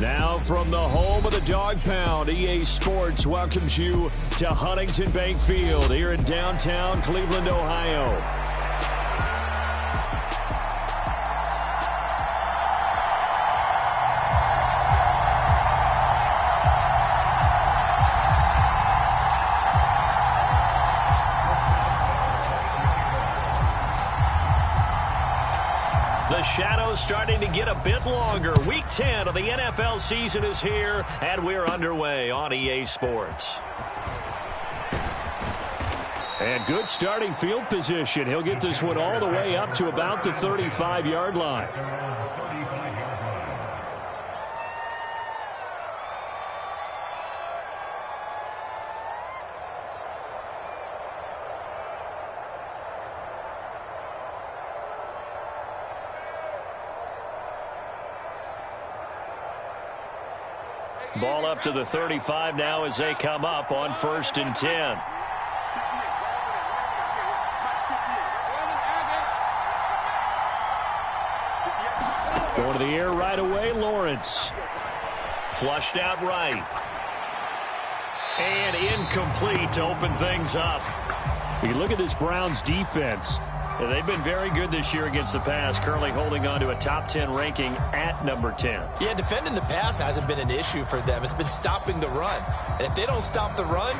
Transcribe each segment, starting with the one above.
Now from the home of the Dog Pound, EA Sports welcomes you to Huntington Bank Field here in downtown Cleveland, Ohio. The shadow's starting to get a bit longer. Week 10 of the NFL season is here, and we're underway on EA Sports. And good starting field position. He'll get this one all the way up to about the 35-yard line. Ball up to the 35 now as they come up on 1st and 10. Going to the air right away, Lawrence. Flushed out right. And incomplete to open things up. You look at this Browns defense. They've been very good this year against the pass, currently holding on to a top 10 ranking at number 10. Yeah, defending the pass hasn't been an issue for them. It's been stopping the run. And if they don't stop the run,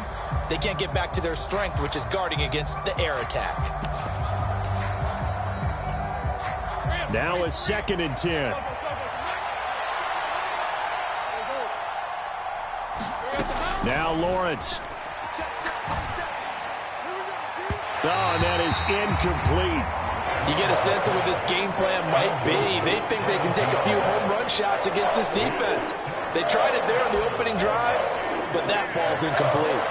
they can't get back to their strength, which is guarding against the air attack. Now a 2nd and 10. Now Lawrence. Oh, and that is incomplete. You get a sense of what this game plan might be. They think they can take a few home run shots against this defense. They tried it there on the opening drive, but that ball's incomplete.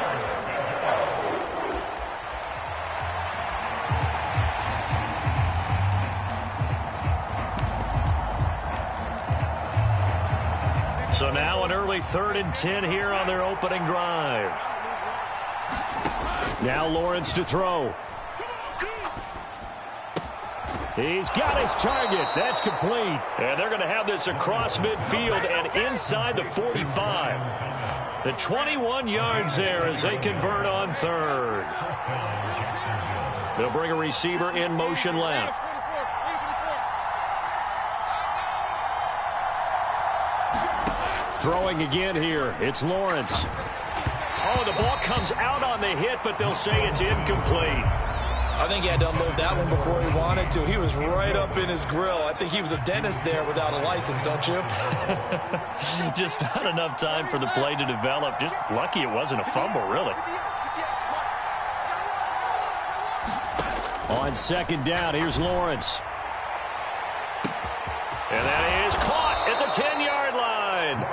So now an early 3rd and 10 here on their opening drive. Now Lawrence to throw. He's got his target. That's complete. And they're going to have this across midfield and inside the 45. The 21 yards there as they convert on 3rd. They'll bring a receiver in motion left. Throwing again here. It's Lawrence. Oh, the ball comes out on the hit, but they'll say it's incomplete. I think he had to unload that one before he wanted to. He was right up in his grill. I think he was a dentist there without a license, don't you? Just not enough time for the play to develop. Just lucky it wasn't a fumble, really. On 2nd down, here's Lawrence. And that is caught at the 10-yard line.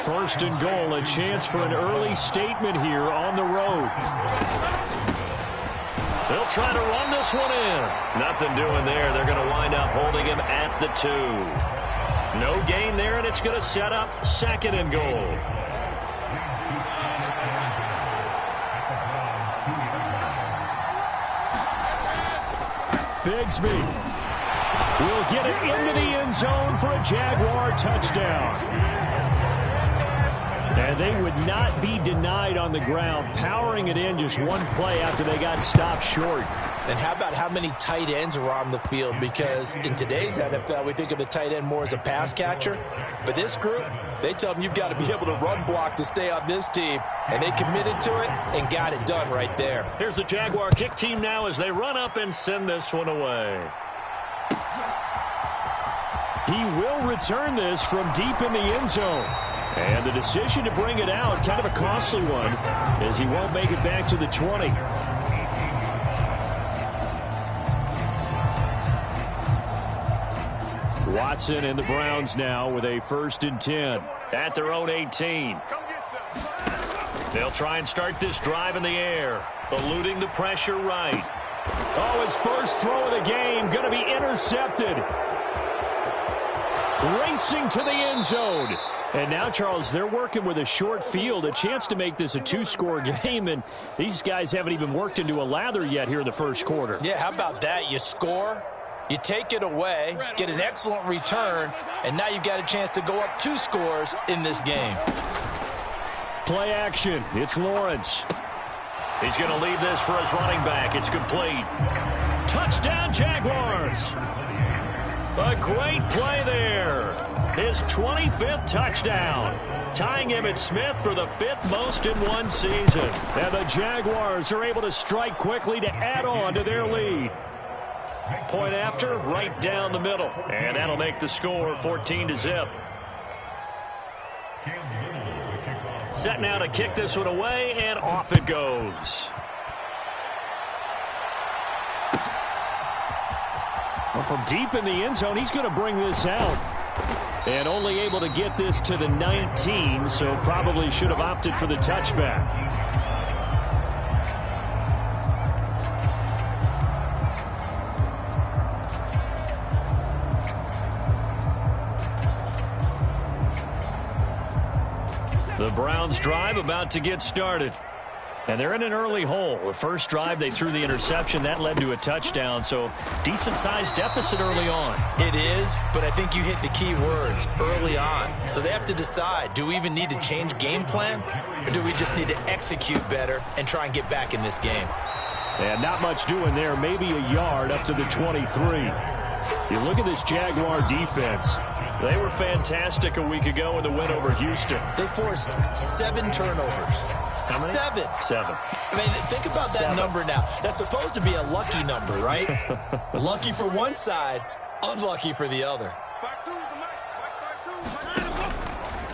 1st and goal, a chance for an early statement here on the road. They'll try to run this one in. Nothing doing there. They're going to wind up holding him at the 2. No gain there, and it's going to set up 2nd and goal. Bigsby will get it into the end zone for a Jaguar touchdown. And they would not be denied on the ground, powering it in just one play after they got stopped short. And how about how many tight ends are on the field? Because in today's NFL, we think of the tight end more as a pass catcher. But this group, they tell them you've got to be able to run block to stay on this team. And they committed to it and got it done right there. Here's the Jaguar kick team now as they run up and send this one away. He will return this from deep in the end zone. And the decision to bring it out, kind of a costly one, as he won't make it back to the 20. Watson and the Browns now with a 1st and 10 at their own 18. They'll try and start this drive in the air, eluding the pressure right. Oh, his first throw of the game going to be intercepted. Racing to the end zone. And now, Charles, they're working with a short field, a chance to make this a 2-score game, and these guys haven't even worked into a lather yet here in the 1st quarter. Yeah, how about that? You score, You take it away, get an excellent return, and now you've got a chance to go up 2 scores in this game. Play action. It's Lawrence. He's going to leave this for his running back. It's complete. Touchdown, Jaguars. A great play there. His 25th touchdown, tying Emmitt Smith for the 5th most in one season. And the Jaguars are able to strike quickly to add on to their lead. Point after, right down the middle. And that'll make the score 14-0. Set now to kick this one away, and off it goes. Well, from deep in the end zone, he's going to bring this out. And only able to get this to the 19, so probably should have opted for the touchback. The Browns drive about to get started. And they're in an early hole. The first drive, they threw the interception. That led to a touchdown, so decent-sized deficit early on. It is, but I think you hit the key words, early on. So they have to decide, do we even need to change game plan, or do we just need to execute better and try and get back in this game? And not much doing there, maybe a yard up to the 23. You look at this Jaguar defense. They were fantastic a week ago in the win over Houston. They forced 7 turnovers. How many? 7. I mean, think about that number now. That's supposed to be a lucky number, right? Lucky for one side, unlucky for the other.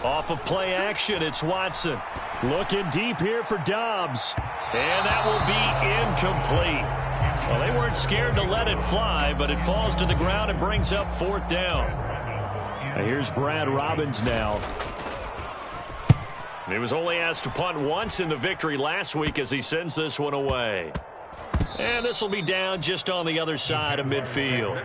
Off of play action, it's Watson. Looking deep here for Dobbs. And that will be incomplete. Well, they weren't scared to let it fly, but it falls to the ground and brings up 4th down. Now here's Brad Robbins now. He was only asked to punt once in the victory last week as he sends this one away. And this will be down just on the other side of midfield.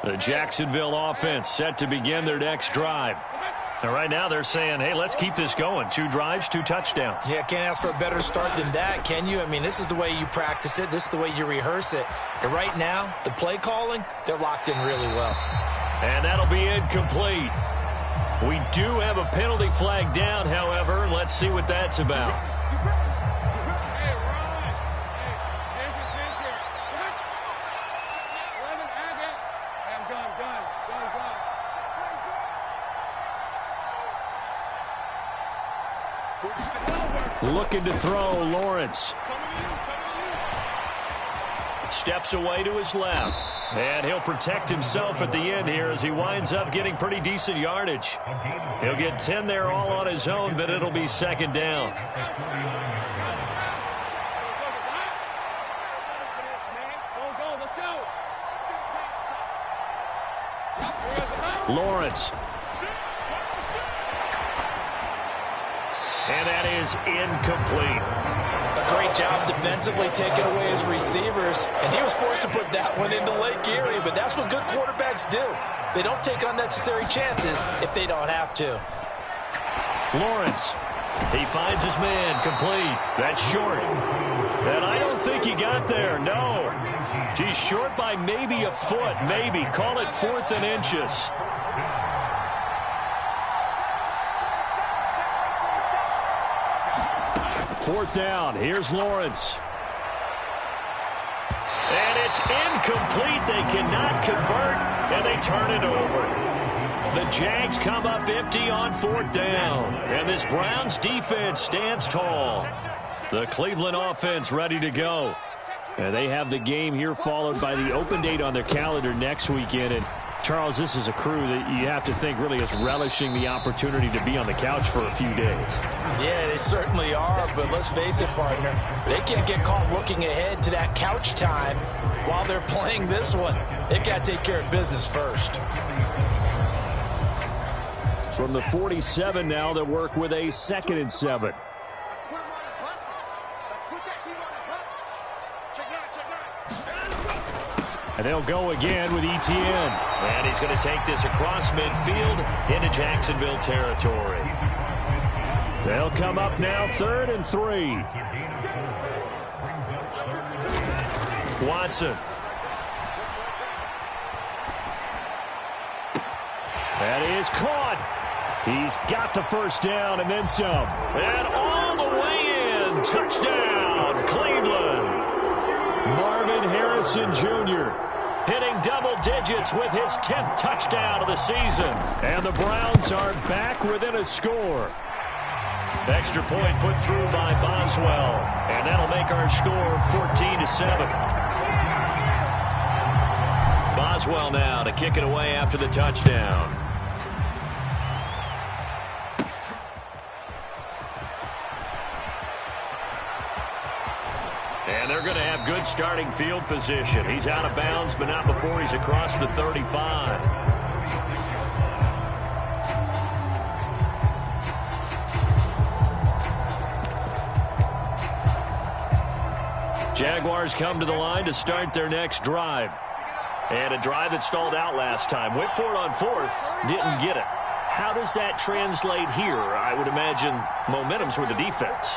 The Jacksonville offense set to begin their next drive. And right now they're saying, hey, let's keep this going. 2 drives, 2 touchdowns. Yeah, can't ask for a better start than that, can you? I mean, this is the way you practice it. This is the way you rehearse it. And right now, the play calling, they're locked in really well. And that'll be incomplete. We do have a penalty flag down, however. Let's see what that's about. Looking to throw, Lawrence. Steps away to his left. And he'll protect himself at the end here as he winds up getting pretty decent yardage. He'll get 10 there all on his own, but it'll be 2nd down. Lawrence. And that is incomplete. A great job defensively taking away his receivers, and he was forced to put that one into Lake Erie, but that's what good quarterbacks do. They don't take unnecessary chances if they don't have to. Lawrence. He finds his man complete. That's short. And I don't think he got there, no. He's short by maybe a foot, maybe. Call it 4th and inches. Fourth down. Here's Lawrence. And it's incomplete. They cannot convert, and they turn it over. The Jags come up empty on 4th down. And this Browns defense stands tall. The Cleveland offense ready to go. And they have the game here followed by the open date on their calendar next weekend. And Charles, this is a crew that you have to think really is relishing the opportunity to be on the couch for a few days. Yeah, they certainly are, but let's face it, partner. They can't get caught looking ahead to that couch time while they're playing this one, they got to take care of business first. From the 47 now, they work with a 2nd and 7. And they'll go again with Etienne. And he's going to take this across midfield into Jacksonville territory. They'll come up now 3rd and 3. Watson. That is caught. He's got the first down and then some. And all the way in. Touchdown, Cleveland. Marvin Harrison Jr. hitting double digits with his 10th touchdown of the season. And the Browns are back within a score. Extra point put through by Boswell. And that'll make our score 14-7. Boswell now to kick it away after the touchdown. And they're going to have good starting field position. He's out of bounds, but not before he's across the 35. Jaguars come to the line to start their next drive. And a drive that stalled out last time. Went for it on 4th, didn't get it. How does that translate here? I would imagine momentum's with the defense.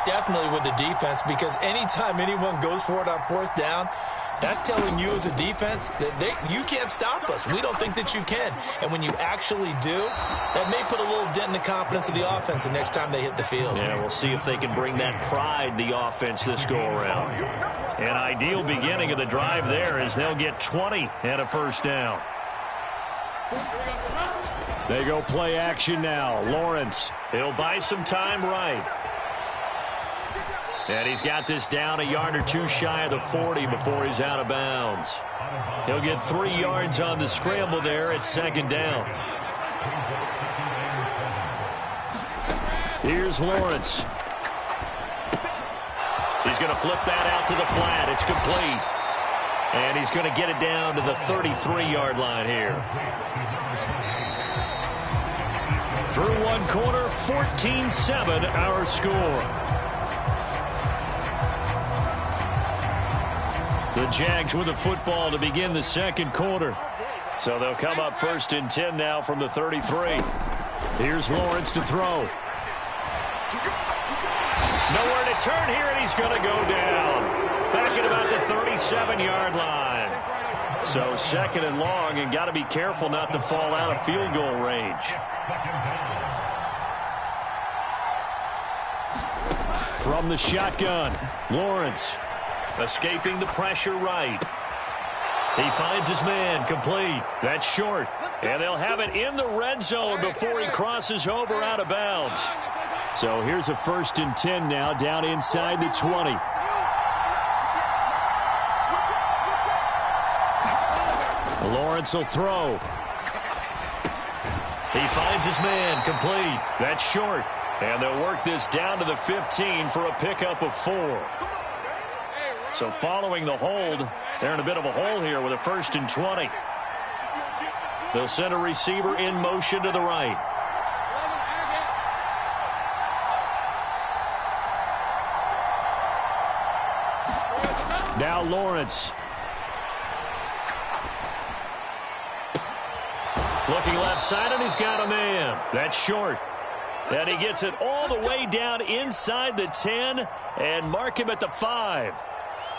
Definitely with the defense, because anytime anyone goes for it on 4th down, that's telling you as a defense that you can't stop us. We don't think that you can. And when you actually do, that may put a little dent in the confidence of the offense the next time they hit the field. Yeah, we'll see if they can bring that pride, the offense, this go-around. An ideal beginning of the drive there as they'll get 20 and a first down. They go play action now. Lawrence, he'll buy some time right. And he's got this down a yard or two shy of the 40 before he's out of bounds. He'll get 3 yards on the scramble there at 2nd down. Here's Lawrence. He's going to flip that out to the flat. It's complete. And he's going to get it down to the 33-yard line here. Through one quarter, 14-7 our score. The Jags with the football to begin the 2nd quarter. So they'll come up 1st and 10 now from the 33. Here's Lawrence to throw. Nowhere to turn here, and he's going to go down. Back at about the 37-yard line. So 2nd and long, and got to be careful not to fall out of field goal range. From the shotgun, Lawrence. Escaping the pressure right. He finds his man, complete. That's short. And they'll have it in the red zone before he crosses over out of bounds. So here's a 1st and 10 now, down inside the 20. Lawrence will throw. He finds his man, complete. That's short. And they'll work this down to the 15 for a pickup of 4. So following the hold, they're in a bit of a hole here with a 1st and 20. They'll send a receiver in motion to the right. Now Lawrence. Looking left side, and he's got a man. That's short. And he gets it all the way down inside the 10 and mark him at the 5.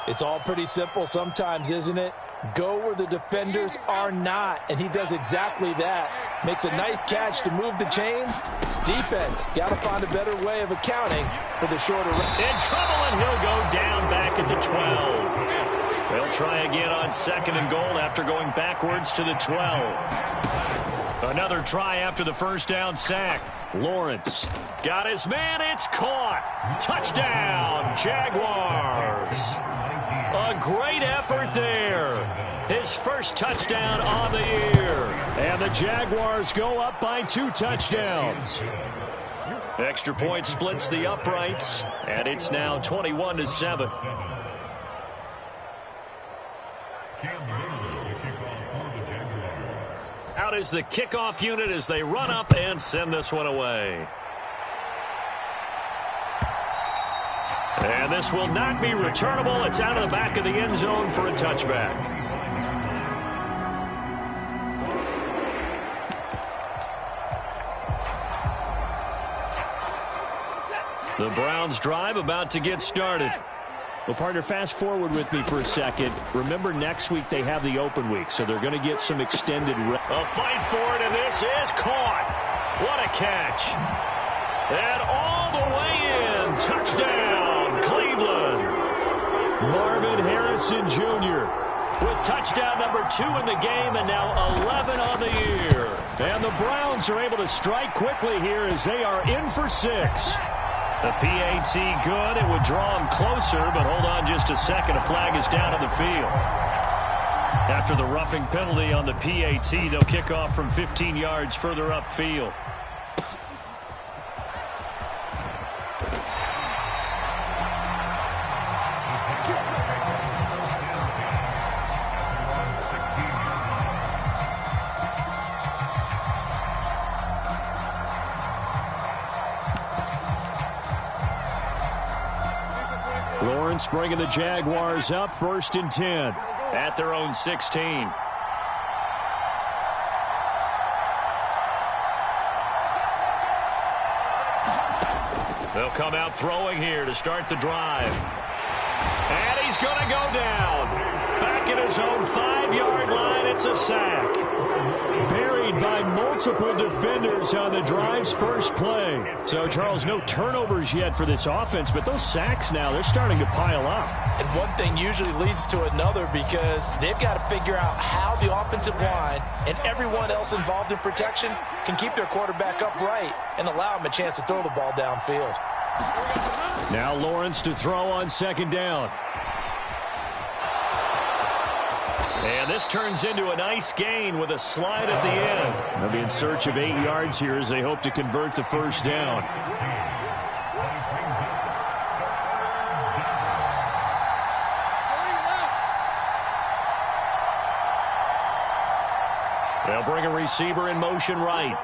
It's all pretty simple sometimes, isn't it? Go where the defenders are not, and he does exactly that. Makes a nice catch to move the chains. Defense, got to find a better way of accounting for the shorter run. In trouble, and he'll go down back at the 12. They'll try again on 2nd and goal after going backwards to the 12. Another try after the first down sack. Lawrence got his man. It's caught. Touchdown, Jaguars. A great effort there. His first touchdown of the year. And the Jaguars go up by 2 touchdowns. Extra point splits the uprights, and it's now 21-7. Out is the kickoff unit as they run up and send this one away. And this will not be returnable. It's out of the back of the end zone for a touchback. The Browns drive about to get started. Well, partner, fast forward with me for a second. Remember, next week they have the open week, so they're going to get some extended rest. A fight for it, and this is caught. What a catch. And all the way in. Touchdown, Cleveland. Marvin Harrison Jr. with touchdown number 2 in the game, and now 11 on the year. And the Browns are able to strike quickly here as they are in for 6. The PAT good. It would draw him closer, but hold on just a second. A flag is down on the field. After the roughing penalty on the PAT, they'll kick off from 15 yards further upfield. Lawrence bringing the Jaguars up, 1st and 10. At their own 16. They'll come out throwing here to start the drive. And he's going to go down. Back at his own 5-yard line, it's a sack. Buried by multiple defenders on the drive's first play. So, Charles, no turnovers yet for this offense, but those sacks now, they're starting to pile up. And one thing usually leads to another because they've got to figure out how the offensive line and everyone else involved in protection can keep their quarterback upright and allow him a chance to throw the ball downfield. Now Lawrence to throw on 2nd down. And this turns into a nice gain with a slide at the end. They'll be in search of 8 yards here as they hope to convert the 1st down. They'll bring a receiver in motion right.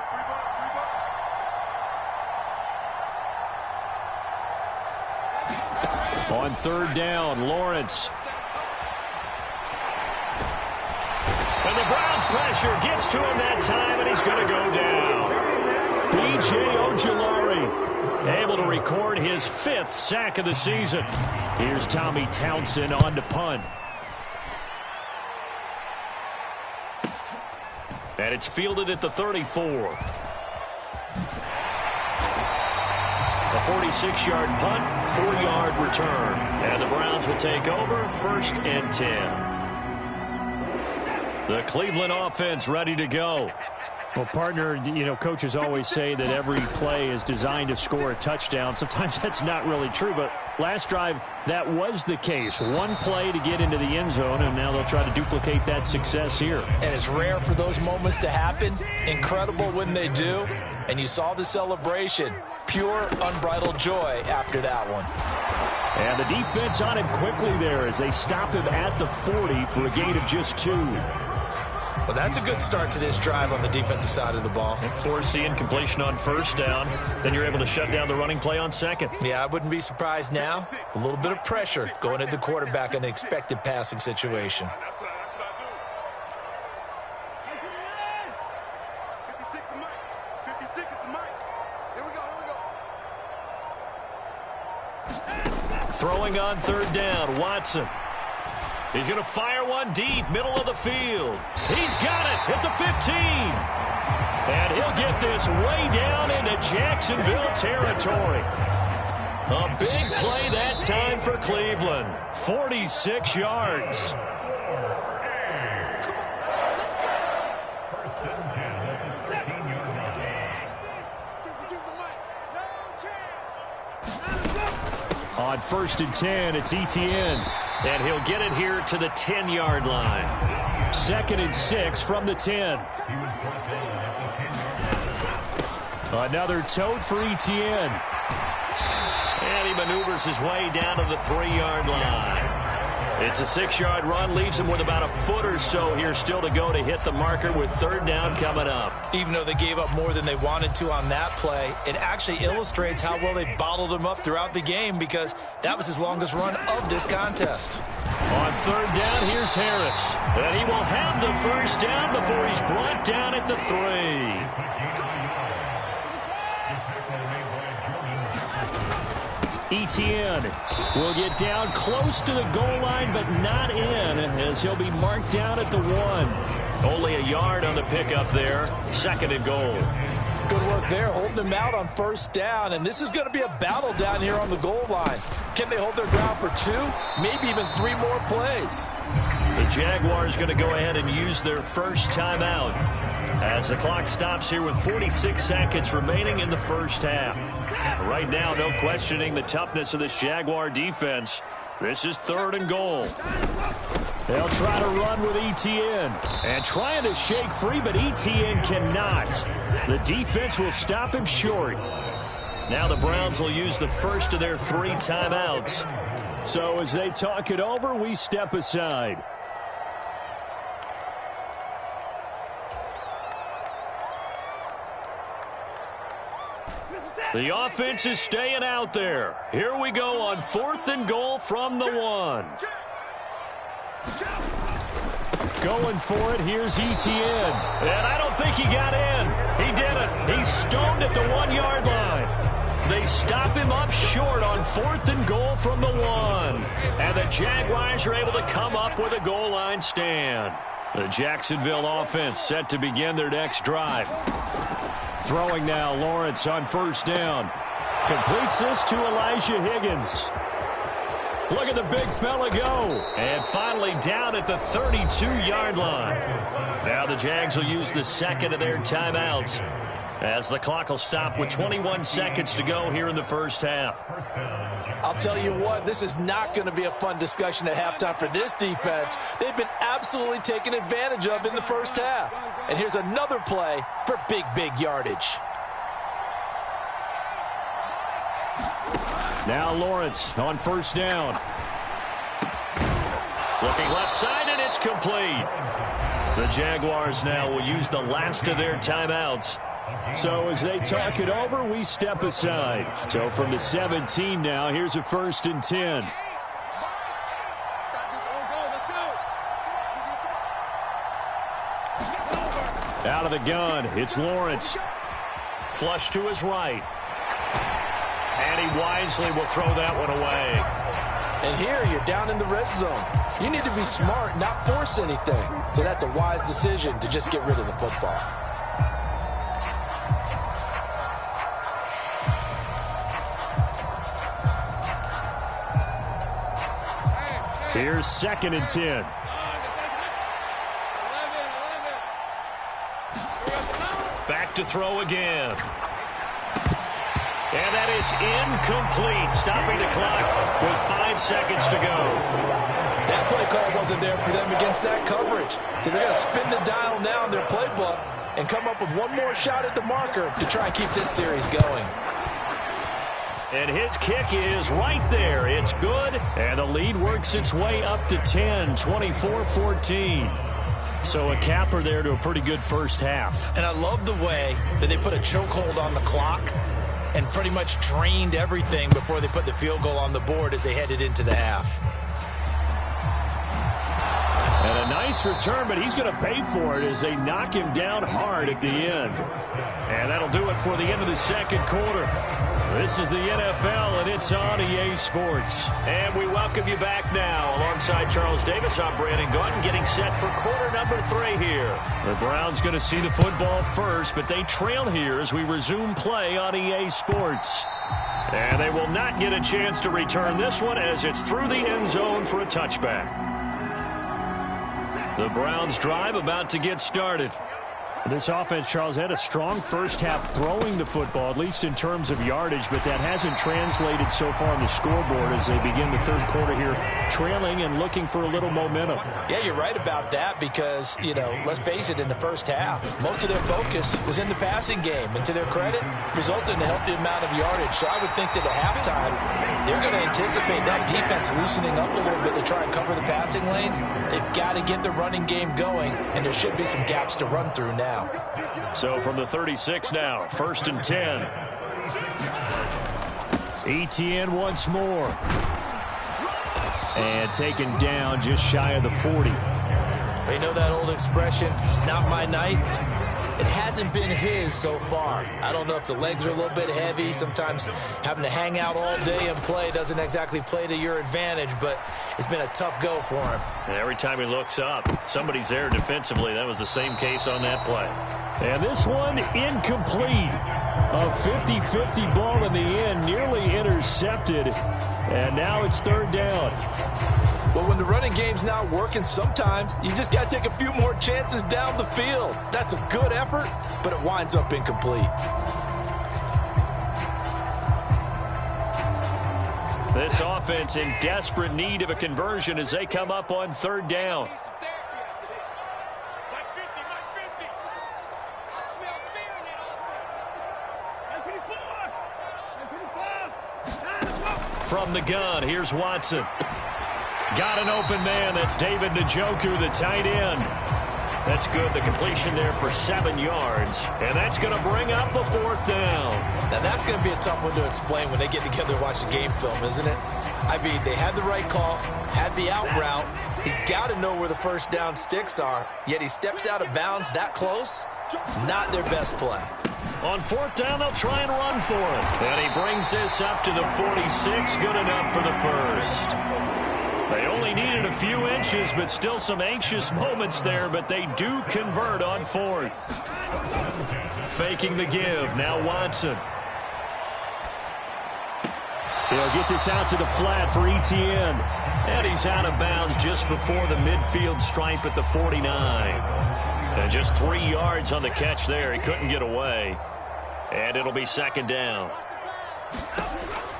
On 3rd down, Lawrence. And the Browns pressure gets to him that time, and he's going to go down. B.J. Ojulari able to record his 5th sack of the season. Here's Tommy Townsend on to punt. And it's fielded at the 34. A 46-yard punt, 4-yard return. And the Browns will take over, 1st and 10. The Cleveland offense ready to go. Well, partner, you know, coaches always say that every play is designed to score a touchdown. Sometimes that's not really true, but last drive, that was the case. One play to get into the end zone, and now they'll try to duplicate that success here. And it's rare for those moments to happen. Incredible when they do. And you saw the celebration. Pure, unbridled joy after that one. And the defense on him quickly there as they stop him at the 40 for a gain of just 2. Well, that's a good start to this drive on the defensive side of the ball. Force the incompletion on 1st down. Then you're able to shut down the running play on 2nd. Yeah, I wouldn't be surprised now. A little bit of pressure going at the quarterback in an expected passing situation. Throwing on 3rd down, Watson. He's going to fire one deep, middle of the field. He's got it at the 15. And he'll get this way down into Jacksonville territory. A big play that time for Cleveland. 46 yards. On 1st and 10, it's Etienne. And he'll get it here to the 10-yard line. 2nd and 6 from the 10. Another tote for Etienne. And he maneuvers his way down to the 3-yard line. It's a 6-yard run, leaves him with about a foot or so here still to go to hit the marker with third down coming up. Even though they gave up more than they wanted to on that play, it actually illustrates how well they bottled him up throughout the game, because that was his longest run of this contest. On third down, here's Harris. And he will have the first down before he's brought down at the 3. Etienne will get down close to the goal line, but not in, as he'll be marked down at the 1. Only a yard on the pickup there. 2nd and goal. Good work there, holding them out on first down, and this is going to be a battle down here on the goal line. Can they hold their ground for 2, maybe even 3 more plays? The Jaguars going to go ahead and use their first timeout as the clock stops here with 46 seconds remaining in the first half. Right now, no questioning the toughness of this Jaguar defense. This is 3rd and goal. They'll try to run with Etienne. And trying to shake free, but Etienne cannot. The defense will stop him short. Now the Browns will use the first of their 3 timeouts. So as they talk it over, we step aside. The offense is staying out there. Here we go on 4th and goal from the 1. Going for it, here's Etienne. And I don't think he got in. He didn't. He's stoned at the 1-yard line. They stop him up short on 4th and goal from the 1. And the Jaguars are able to come up with a goal line stand. The Jacksonville offense set to begin their next drive. Throwing now, Lawrence on first down. Completes this to Elijah Higgins. Look at the big fella go. And finally down at the 32-yard line. Now the Jags will use the 2nd of their timeouts, as the clock will stop with 21 seconds to go here in the first half. I'll tell you what, this is not going to be a fun discussion at halftime for this defense. They've been absolutely taken advantage of in the first half. And here's another play for big yardage. Now Lawrence on first down. Looking left side, and it's complete. The Jaguars now will use the last of their timeouts. So as they talk it over, we step aside. So from the 17 now, here's a 1st and 10. Out of the gun, it's Lawrence. Flush to his right. And he wisely will throw that one away. And here you're down in the red zone. You need to be smart, not force anything. So that's a wise decision to just get rid of the football. Here's 2nd and 10. Back to throw again. And that is incomplete, stopping the clock with 5 seconds to go. That play call wasn't there for them against that coverage. So they're going to spin the dial now in their playbook and come up with one more shot at the marker to try and keep this series going. And his kick is right there. It's good. And the lead works its way up to 10, 24-14. So a capper there to a pretty good first half. And I love the way that they put a chokehold on the clock and pretty much drained everything before they put the field goal on the board as they headed into the half. And a nice return, but he's going to pay for it as they knock him down hard at the end. And that'll do it for the end of the second quarter. This is the NFL, and it's on EA Sports. And we welcome you back now. Alongside Charles Davis, I'm Brandon Gunn, getting set for quarter number 3 here. The Browns going to see the football first, but they trail here as we resume play on EA Sports. And they will not get a chance to return this one as it's through the end zone for a touchback. The Browns drive about to get started. This offense, Charles, had a strong first half throwing the football, at least in terms of yardage, but that hasn't translated so far on the scoreboard as they begin the third quarter here, trailing and looking for a little momentum. Yeah, you're right about that because, let's face it, in the first half, most of their focus was in the passing game, and to their credit, resulted in a healthy amount of yardage. So I would think that at halftime, they're going to anticipate that defense loosening up a little bit to try and cover the passing lanes. They've got to get the running game going, and there should be some gaps to run through now. So from the 36 now, 1st and 10. Etienne once more. And taken down just shy of the 40. You know that old expression, it's not my night? It hasn't been his so far. I don't know if the legs are a little bit heavy. Sometimes having to hang out all day and play doesn't exactly play to your advantage, but it's been a tough go for him. And every time he looks up, somebody's there defensively. That was the same case on that play. And this one incomplete. A 50-50 ball in the end, nearly intercepted. And now it's third down. Well, when the running game's not working, sometimes you just got to take a few more chances down the field. That's a good effort, but it winds up incomplete. This offense in desperate need of a conversion as they come up on third down. From the gun, here's Watson. Got an open man. That's David Njoku, the tight end. That's good. The completion there for 7 yards. And that's going to bring up a fourth down. Now, that's going to be a tough one to explain when they get together and watch the game film, isn't it? I mean, they had the right call, had the out route. He's got to know where the first down sticks are, yet he steps out of bounds that close. Not their best play. On fourth down, they'll try and run for it. And he brings this up to the 46. Good enough for the first. They only needed a few inches, but still some anxious moments there, but they do convert on fourth. Faking the give. Now Watson. He'll get this out to the flat for Etienne. And he's out of bounds just before the midfield stripe at the 49. And just 3 yards on the catch there. He couldn't get away. And it'll be second down.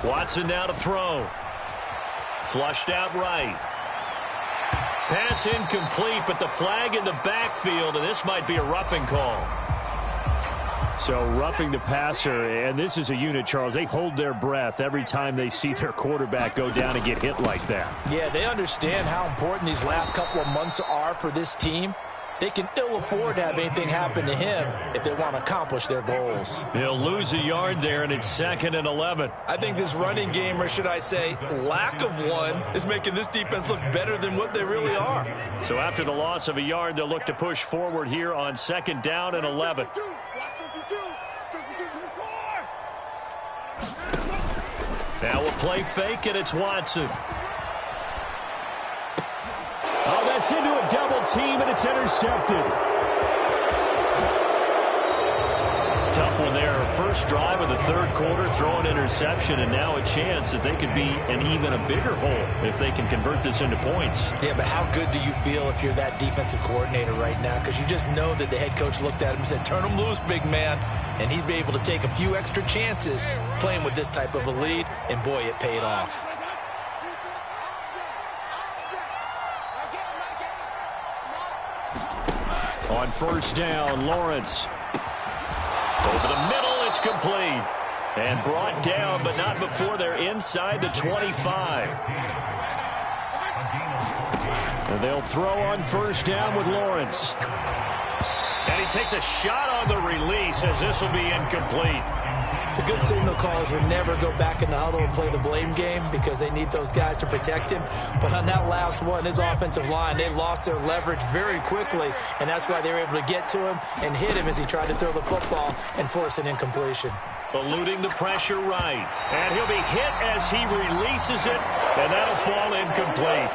Watson now to throw. Flushed out right. Pass incomplete, but the flag in the backfield, and this might be a roughing call. So roughing the passer, and this is a unit, Charles. They hold their breath every time they see their quarterback go down and get hit like that. Yeah, they understand how important these last couple of months are for this team. They can ill afford to have anything happen to him if they want to accomplish their goals. He'll lose a yard there, and it's 2nd and 11. I think this running game, or should I say lack of one, is making this defense look better than what they really are. So after the loss of a yard, they'll look to push forward here on 2nd down and 11. Now we'll play fake, and it's Watson. Oh, that's into a double team, and it's intercepted. Tough one there. First drive of the third quarter, throw an interception, and now a chance that they could be in even a bigger hole if they can convert this into points. Yeah, but how good do you feel if you're that defensive coordinator right now? Because you just know that the head coach looked at him and said, turn him loose, big man. And he'd be able to take a few extra chances playing with this type of a lead, and boy, it paid off. On first down, Lawrence. Over the middle, it's complete. And brought down, but not before they're inside the 25. And they'll throw on first down with Lawrence. And he takes a shot on the release as this will be incomplete. The good signal callers will never go back in the huddle and play the blame game because they need those guys to protect him. But on that last one, his offensive line, they lost their leverage very quickly, and that's why they were able to get to him and hit him as he tried to throw the football and force an incompletion. Eluding the pressure right. And he'll be hit as he releases it, and that'll fall incomplete.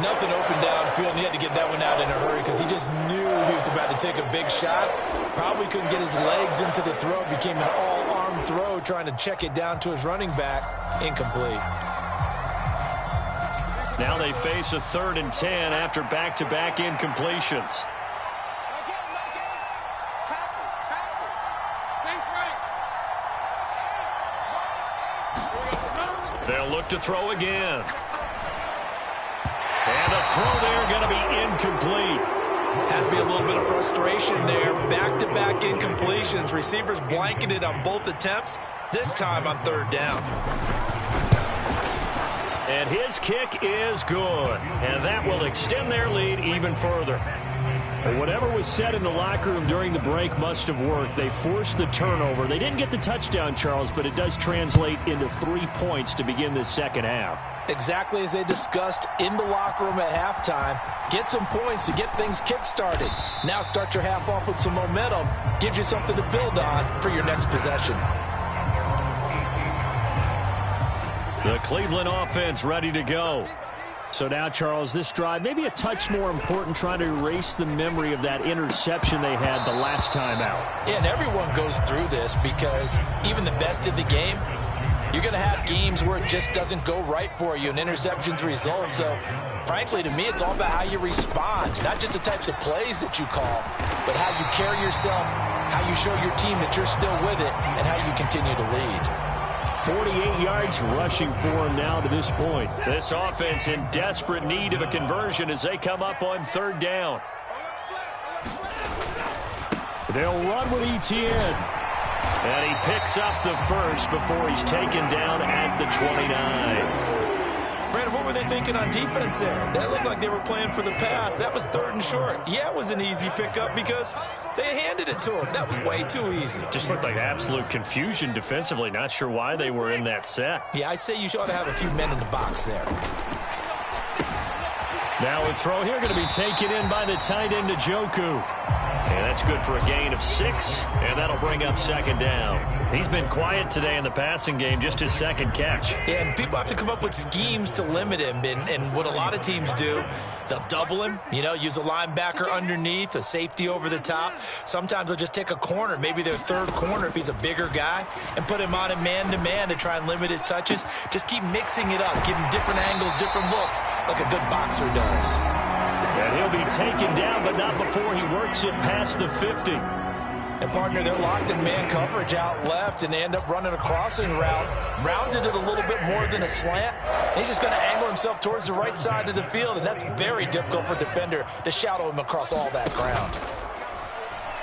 Nothing open downfield, and he had to get that one out in a hurry because he just knew he was about to take a big shot. Probably couldn't get his legs into the throw. Became an all-arm throw trying to check it down to his running back. Incomplete. Now they face a 3rd and 10 after back-to-back incompletions. They'll look to throw again. And the throw there going to be incomplete. Has to be a little bit of frustration there. Back-to-back incompletions. Receivers blanketed on both attempts, this time on third down. And his kick is good. And that will extend their lead even further. Well, whatever was said in the locker room during the break must have worked. They forced the turnover. They didn't get the touchdown, Charles, but it does translate into 3 points to begin this second half. Exactly as they discussed in the locker room at halftime. Get some points to get things kick-started. Now start your half off with some momentum. Gives you something to build on for your next possession. The Cleveland offense ready to go. So now, Charles, this drive maybe a touch more important, trying to erase the memory of that interception they had the last time out. Yeah, and everyone goes through this because even the best in the game, you're going to have games where it just doesn't go right for you and interceptions result. So, frankly, to me, it's all about how you respond, not just the types of plays that you call, but how you carry yourself, how you show your team that you're still with it, and how you continue to lead. 48 yards rushing for him now to this point. This offense in desperate need of a conversion as they come up on third down. They'll run with Etienne. And he picks up the first before he's taken down at the 29. Brandon, what were they thinking on defense there? That looked like they were playing for the pass. That was third and short. Yeah, it was an easy pickup because they handed it to him. That was way too easy. Just looked like absolute confusion defensively. Not sure why they were in that set. Yeah, I'd say you ought to have a few men in the box there. Now a throw here going to be taken in by the tight end Njoku. And that's good for a gain of 6, and that'll bring up second down. He's been quiet today in the passing game, just his second catch. Yeah, and people have to come up with schemes to limit him, and what a lot of teams do, they'll double him, use a linebacker underneath, a safety over the top. Sometimes they'll just take a corner, maybe their third corner if he's a bigger guy, and put him on a man-to-man to try and limit his touches. Just keep mixing it up, give him different angles, different looks, like a good boxer does. And he'll be taken down, but not before he works it past the 50. And, partner, they're locked in man coverage out left, and they end up running a crossing route. Rounded it a little bit more than a slant. And he's just going to angle himself towards the right side of the field, and that's very difficult for a defender to shadow him across all that ground.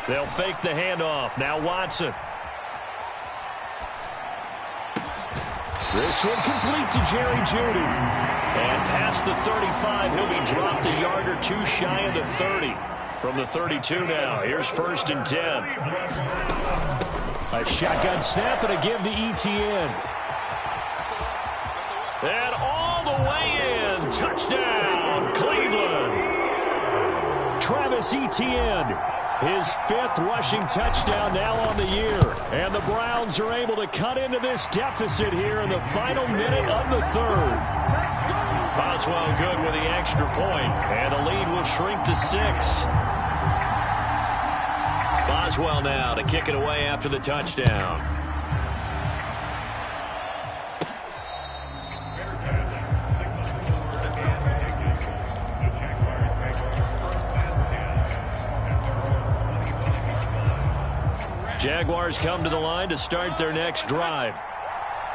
They'll fake the handoff. Now Watson. This one complete to Jerry Jeudy. And past the 35, he'll be dropped a yard or two shy of the 30. From the 32 now, here's 1st and 10. A shotgun snap and a give to Etienne. And all the way in, touchdown, Cleveland. Travis Etienne, his 5th rushing touchdown now on the year. And the Browns are able to cut into this deficit here in the final minute of the 3rd. Boswell good with the extra point, and the lead will shrink to 6. Boswell now to kick it away after the touchdown. Jaguars come to the line to start their next drive.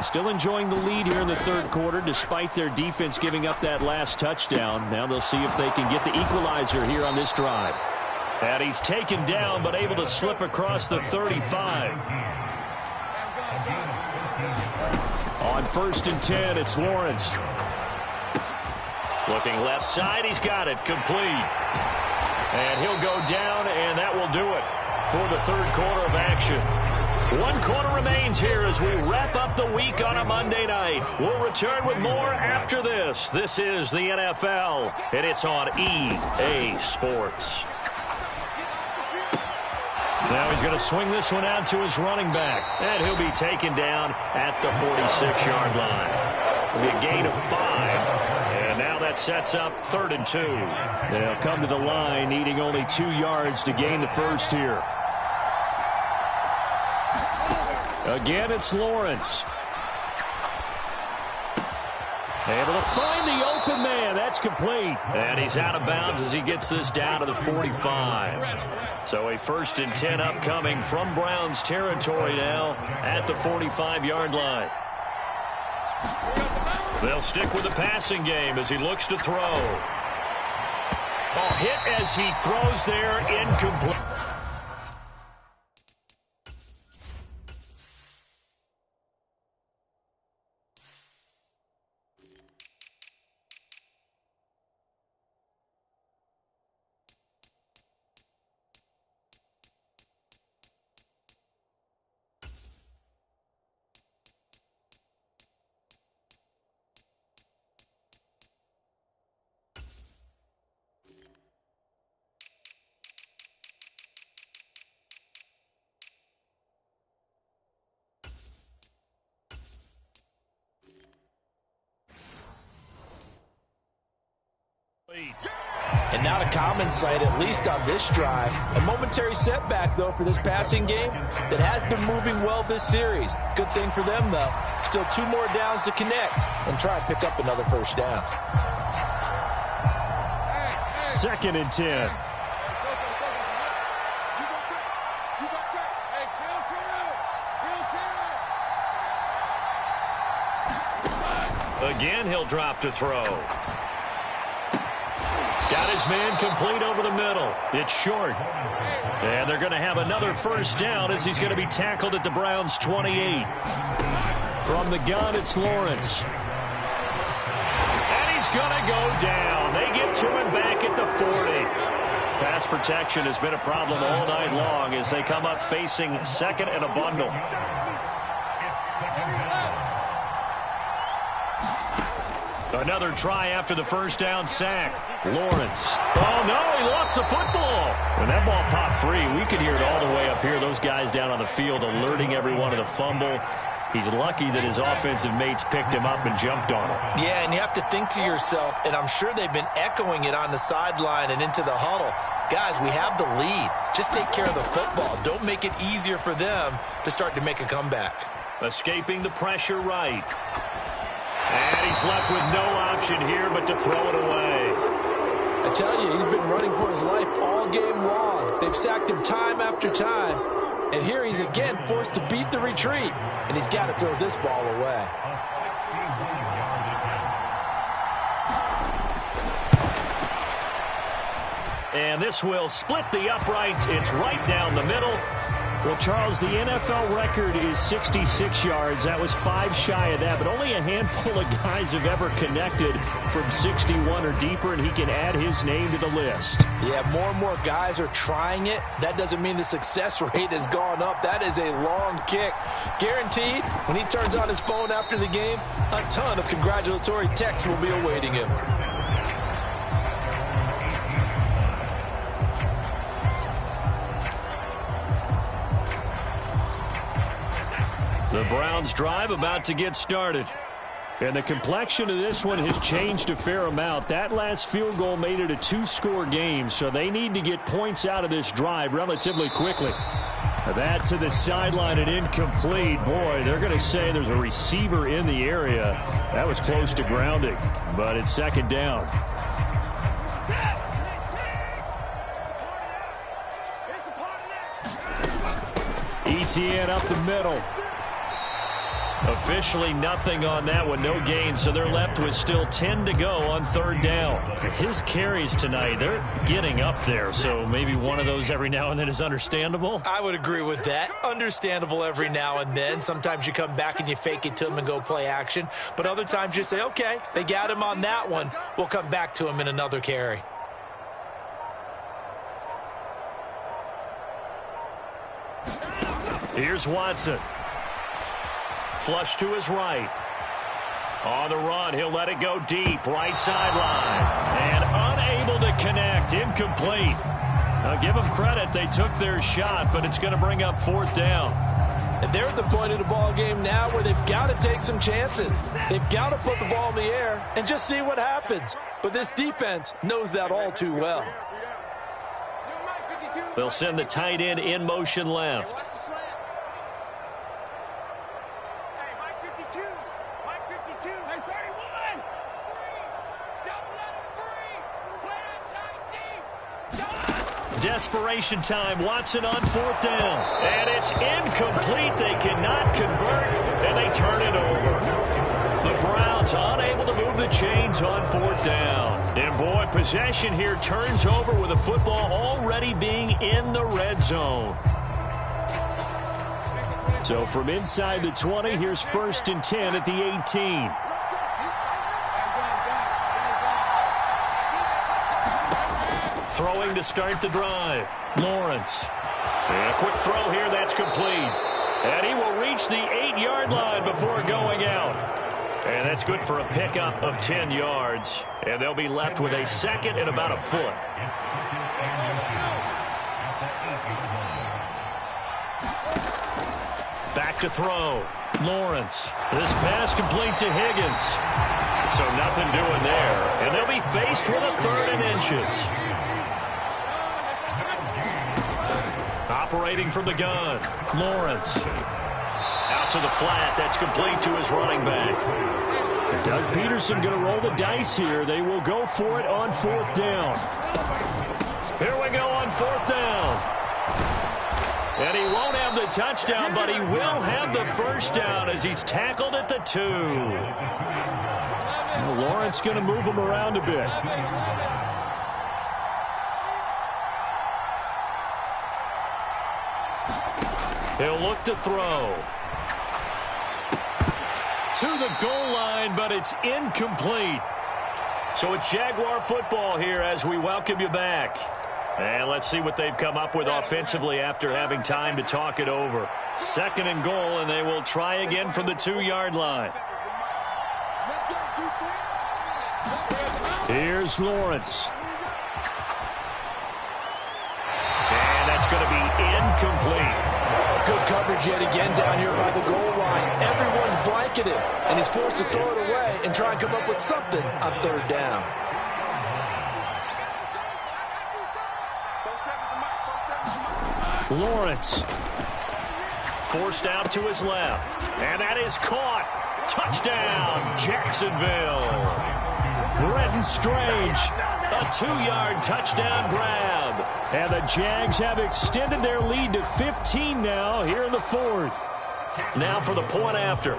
Still enjoying the lead here in the 3rd quarter despite their defense giving up that last touchdown. Now they'll see if they can get the equalizer here on this drive. And he's taken down but able to slip across the 35. On 1st and 10, it's Lawrence. Looking left side, he's got it, complete. And he'll go down, and that will do it for the 3rd quarter of action. 1 quarter remains here as we wrap up the week on a Monday night. We'll return with more after this. This is the NFL, and it's on EA Sports. Now he's going to swing this one out to his running back, and he'll be taken down at the 46-yard line. It'll be a gain of 5, and now that sets up 3rd and 2. They'll come to the line needing only 2 yards to gain the first here. Again, it's Lawrence. Able to find the open man. That's complete. And he's out of bounds as he gets this down to the 45. So a 1st and 10 upcoming from Browns territory now at the 45-yard line. They'll stick with the passing game as he looks to throw. Ball hit as he throws there, incomplete. And not a common sight, at least on this drive. A momentary setback, though, for this passing game that has been moving well this series. Good thing for them, though. Still 2 more downs to connect and try and pick up another first down. 2nd and 10. Again, he'll drop to throw. Got his man complete over the middle. It's short. And they're going to have another first down as he's going to be tackled at the Browns' 28. From the gun, it's Lawrence. And he's going to go down. They get to him back at the 40. Pass protection has been a problem all night long as they come up facing 2nd and a bundle. Another try after the first down sack. Lawrence. Oh, no, he lost the football. And that ball popped free. We could hear it all the way up here. Those guys down on the field alerting everyone of the fumble. He's lucky that his offensive mates picked him up and jumped on him. Yeah, and you have to think to yourself, and I'm sure they've been echoing it on the sideline and into the huddle. Guys, we have the lead. Just take care of the football. Don't make it easier for them to start to make a comeback. Escaping the pressure right. And he's left with no option here but to throw it away. I tell you, he's been running for his life all game long. They've sacked him time after time. And here he's again forced to beat the retreat. And he's got to throw this ball away. And this will split the uprights. It's right down the middle. Well, Charles, the NFL record is 66 yards. That was 5 shy of that, but only a handful of guys have ever connected from 61 or deeper, and he can add his name to the list. Yeah, more and more guys are trying it. That doesn't mean the success rate has gone up. That is a long kick. Guaranteed, when he turns on his phone after the game, a ton of congratulatory texts will be awaiting him. The Browns drive about to get started. And the complexion of this one has changed a fair amount. That last field goal made it a 2-score game, so they need to get points out of this drive relatively quickly. That to the sideline and incomplete. Boy, they're going to say there's a receiver in the area. That was close to grounding, but it's 2nd down. ETN up the middle. Officially nothing on that one, no gain, so they're left with still 10 to go on 3rd down. His carries tonight, they're getting up there, so maybe one of those every now and then is understandable. I would agree with that. Understandable every now and then. Sometimes you come back and you fake it to him and go play action, but other times you say, okay, they got him on that one. We'll come back to him in another carry. Here's Watson. Flush to his right. On the run, he'll let it go deep. Right sideline. And unable to connect. Incomplete. Now, give them credit. They took their shot, but it's going to bring up 4th down. And they're at the point of the ball game now where they've got to take some chances. They've got to put the ball in the air and just see what happens. But this defense knows that all too well. They'll send the tight end in motion left. Desperation time. Watson on 4th down. And it's incomplete. They cannot convert, and they turn it over. The Browns unable to move the chains on fourth down. And, boy, possession here turns over with the football already being in the red zone. So from inside the 20, here's 1st and 10 at the 18. Throwing to start the drive. Lawrence. And a quick throw here. That's complete. And he will reach the 8-yard line before going out. And that's good for a pickup of 10 yards. And they'll be left with a second and about a foot. Back to throw. Lawrence. This pass complete to Higgins. So nothing doing there. And they'll be faced with a 3rd and inches. Operating from the gun. Lawrence. Out to the flat. That's complete to his running back. Doug Peterson going to roll the dice here. They will go for it on 4th down. Here we go on 4th down. And he won't have the touchdown, but he will have the first down as he's tackled at the 2. Well, Lawrence going to move him around a bit. He'll look to throw. To the goal line, but it's incomplete. So it's Jaguar football here as we welcome you back. And let's see what they've come up with offensively after having time to talk it over. 2nd and goal, and they will try again from the 2-yard line. Here's Lawrence. And that's going to be incomplete. Good coverage yet again down here by the goal line. Everyone's blanketed, and he's forced to throw it away and try and come up with something on 3rd down. Lawrence. Forced out to his left. And that is caught. Touchdown, Jacksonville. Brenton Strange. A 2-yard touchdown grab. And the Jags have extended their lead to 15 now here in the 4th. Now for the point after.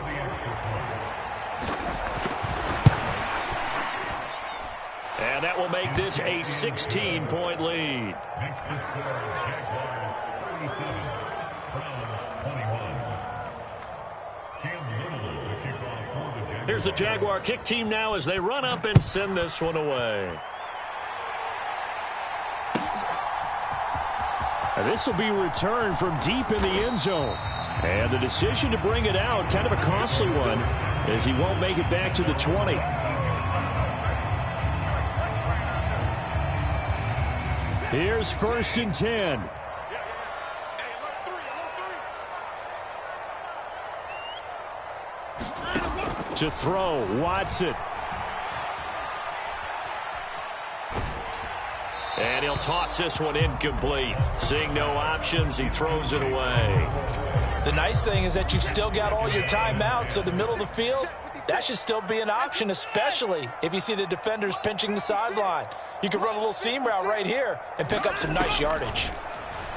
And that will make this a 16-point lead. Here's the Jaguar kick team now as they run up and send this one away. And this will be returned from deep in the end zone. And the decision to bring it out, kind of a costly one, as he won't make it back to the 20. Here's 1st and 10. To throw, Watson. And he'll toss this one incomplete. Seeing no options, he throws it away. The nice thing is that you've still got all your timeouts, so the middle of the field, that should still be an option, especially if you see the defenders pinching the sideline. You can run a little seam route right here and pick up some nice yardage.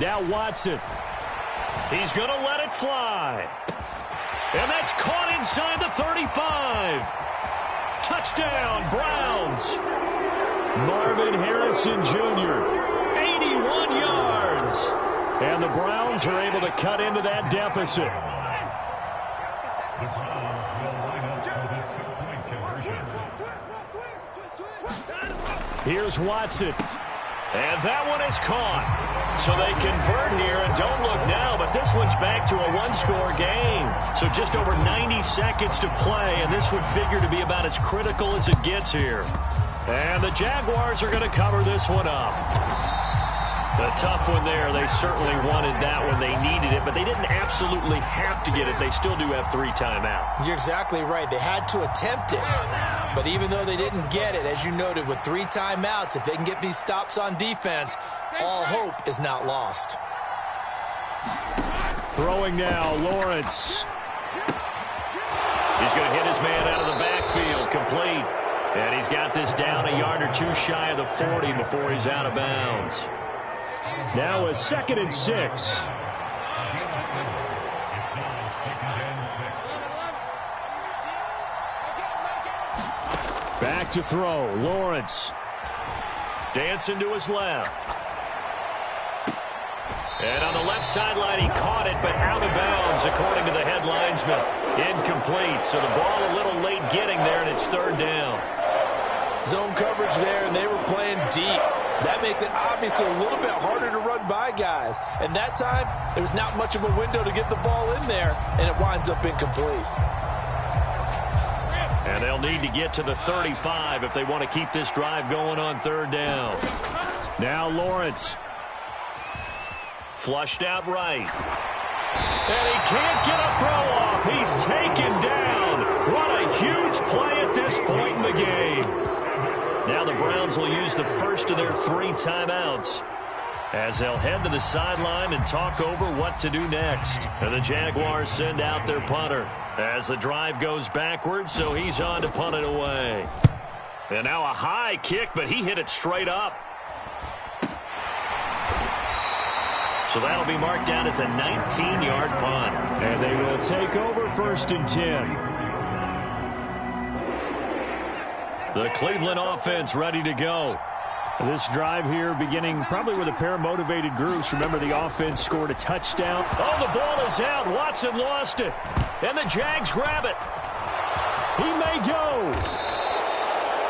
Now Watson. He's going to let it fly. And that's caught inside the 35. Touchdown, Browns. Marvin Harrison Jr. 81 yards. And the Browns are able to cut into that deficit. Here's Watson. And that one is caught. So they convert here and don't look now, but this one's back to a one-score game. So just over 90 seconds to play, and this would figure to be about as critical as it gets here. And the Jaguars are going to cover this one up. A tough one there. They certainly wanted that when they needed it, but they didn't absolutely have to get it. They still do have 3 timeouts. You're exactly right. They had to attempt it. But even though they didn't get it, as you noted, with 3 timeouts, if they can get these stops on defense, all hope is not lost. Throwing now, Lawrence. He's going to hit his man out of the backfield, complete. And he's got this down a yard or 2 shy of the 40 before he's out of bounds. Now a 2nd and 6. Back to throw. Lawrence. Dancing to his left. And on the left sideline, he caught it, but out of bounds, according to the head linesman. Incomplete, so the ball a little late getting there, and it's third down. Zone coverage there, and they were playing deep. That makes it obviously a little bit harder to run by guys. And that time, there was not much of a window to get the ball in there, and it winds up incomplete. And they'll need to get to the 35 if they want to keep this drive going on third down. Now Lawrence. Flushed out right. And he can't get a throw off. He's taken down. What a huge play at this point in the game. Now the Browns will use the first of their 3 timeouts as they'll head to the sideline and talk over what to do next. And the Jaguars send out their punter as the drive goes backwards, so he's on to punt it away. And now a high kick, but he hit it straight up. So that'll be marked down as a 19-yard punt. And they will take over first and 10. The Cleveland offense ready to go. This drive here beginning probably with a pair of motivated groups. Remember, the offense scored a touchdown. Oh, the ball is out. Watson lost it. And the Jags grab it. He may go.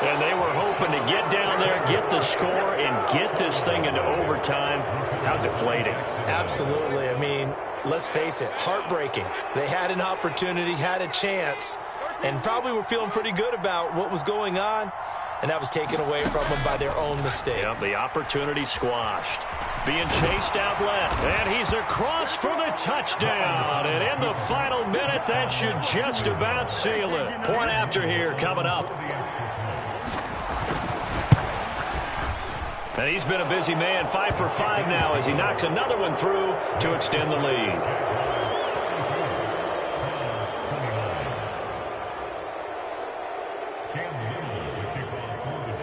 And they were hoping to get down there, get the score, and get this thing into overtime. How deflating. Absolutely. I mean, let's face it, heartbreaking. They had an opportunity, had a chance, and probably were feeling pretty good about what was going on, and that was taken away from them by their own mistake. Yep, the opportunity squashed. Being chased out left, and he's across for the touchdown. And in the final minute, that should just about seal it. Point after here coming up. And he's been a busy man, 5 for 5 now as he knocks another one through to extend the lead.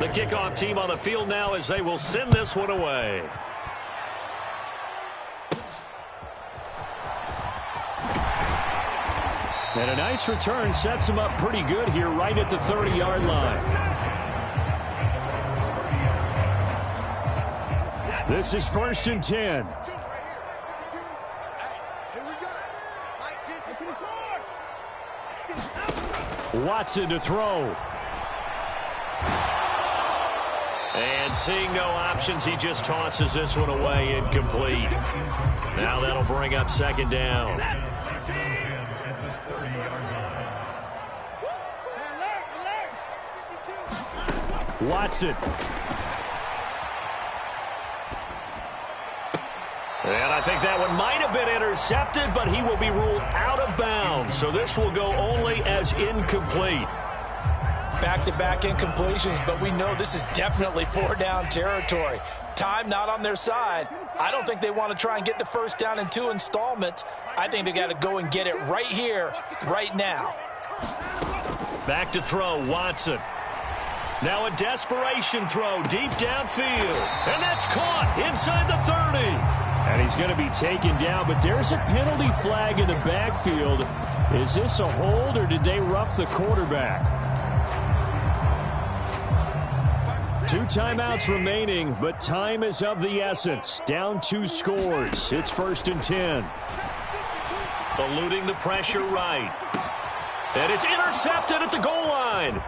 The kickoff team on the field now as they will send this one away. And a nice return sets him up pretty good here right at the 30-yard line. This is first and 10. Watson to throw. And seeing no options, he just tosses this one away incomplete. Now that'll bring up second down. Watson. And I think that one might have been intercepted, but he will be ruled out of bounds. So this will go only as incomplete. Back-to-back incompletions, but we know this is definitely 4-down territory. Time not on their side. I don't think they want to try and get the first down in 2 installments. I think they got to go and get it right here, right now. Back to throw, Watson. Now a desperation throw deep downfield. And that's caught inside the 30. And he's going to be taken down, but there's a penalty flag in the backfield. Is this a hold, or did they rough the quarterback? 2 timeouts remaining, but time is of the essence. Down 2 scores. It's first and 10. Eluding the pressure right. And it's intercepted at the goal line.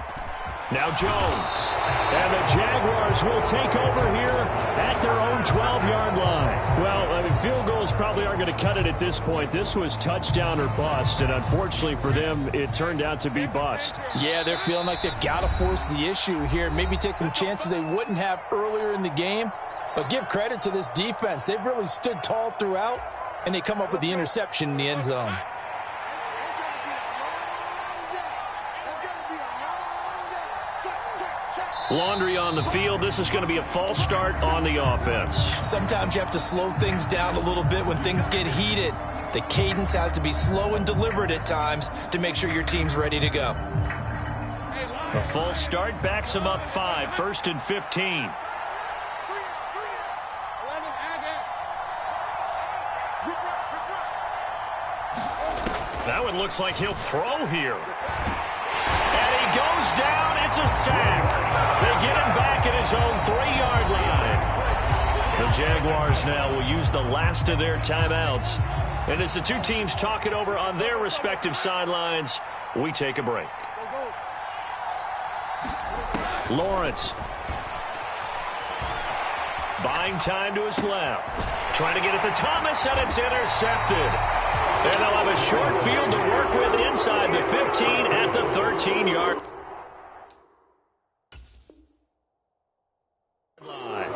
Now Jones. And the Jaguars will take over here at their own 12-yard line. Well, I mean, field goals probably aren't going to cut it at this point. This was touchdown or bust, and unfortunately for them, it turned out to be bust. Yeah, they're feeling like they've got to force the issue here. Maybe take some chances they wouldn't have earlier in the game. But give credit to this defense. They've really stood tall throughout, and they come up with the interception in the end zone. Laundry on the field. This is going to be a false start on the offense. Sometimes you have to slow things down a little bit when things get heated. The cadence has to be slow and deliberate at times to make sure your team's ready to go. A false start backs him up 5, first and 15. That one looks like he'll throw here. And he goes down. It's a sack. They get him back at his own 3-yard line. The Jaguars now will use the last of their timeouts. And as the two teams talk it over on their respective sidelines, we take a break. Lawrence. Buying time to his left. Trying to get it to Thomas, and it's intercepted. And they'll have a short field to work with inside the 15 at the 13-yard line.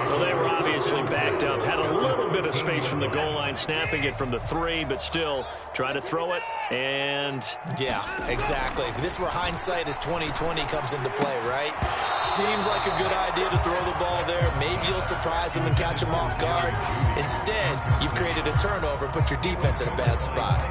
Well, they were obviously backed up. Had a little bit of space from the goal line, snapping it from the 3, but still trying to throw it. And yeah, exactly. If this were hindsight as 2020 comes into play, right? Seems like a good idea to throw the ball there. Maybe you'll surprise him and catch him off guard. Instead, you've created a turnover and put your defense in a bad spot.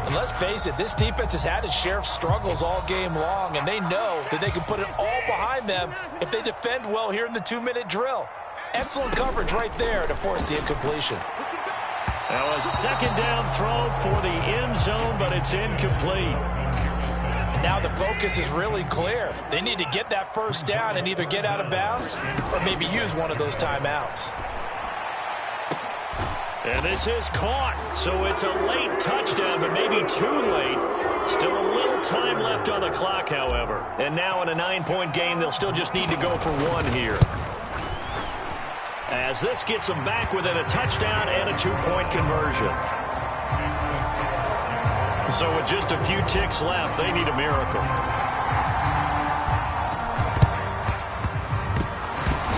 And let's face it, this defense has had its share of struggles all game long, and they know that they can put it all behind them if they defend well here in the 2-minute drill. Excellent coverage right there to force the incompletion. Now a second down throw for the end zone, but it's incomplete. And now the focus is really clear. They need to get that first down and either get out of bounds or maybe use one of those timeouts. And this is caught, so it's a late touchdown, but maybe too late. Still a little time left on the clock, however. And now in a 9-point game, they'll still just need to go for 1 here. As this gets them back within a touchdown and a 2-point conversion. So with just a few ticks left, they need a miracle.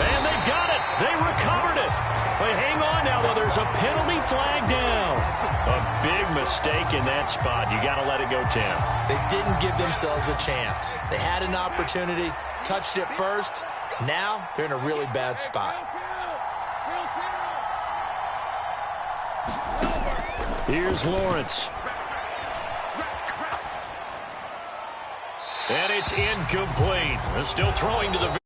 And they've got it. They recovered it. But hang on now, though. There's a penalty flag down. A big mistake in that spot. You got to let it go, Tim. They didn't give themselves a chance. They had an opportunity, touched it first. Now they're in a really bad spot. Here's Lawrence. And it's incomplete. Still throwing to the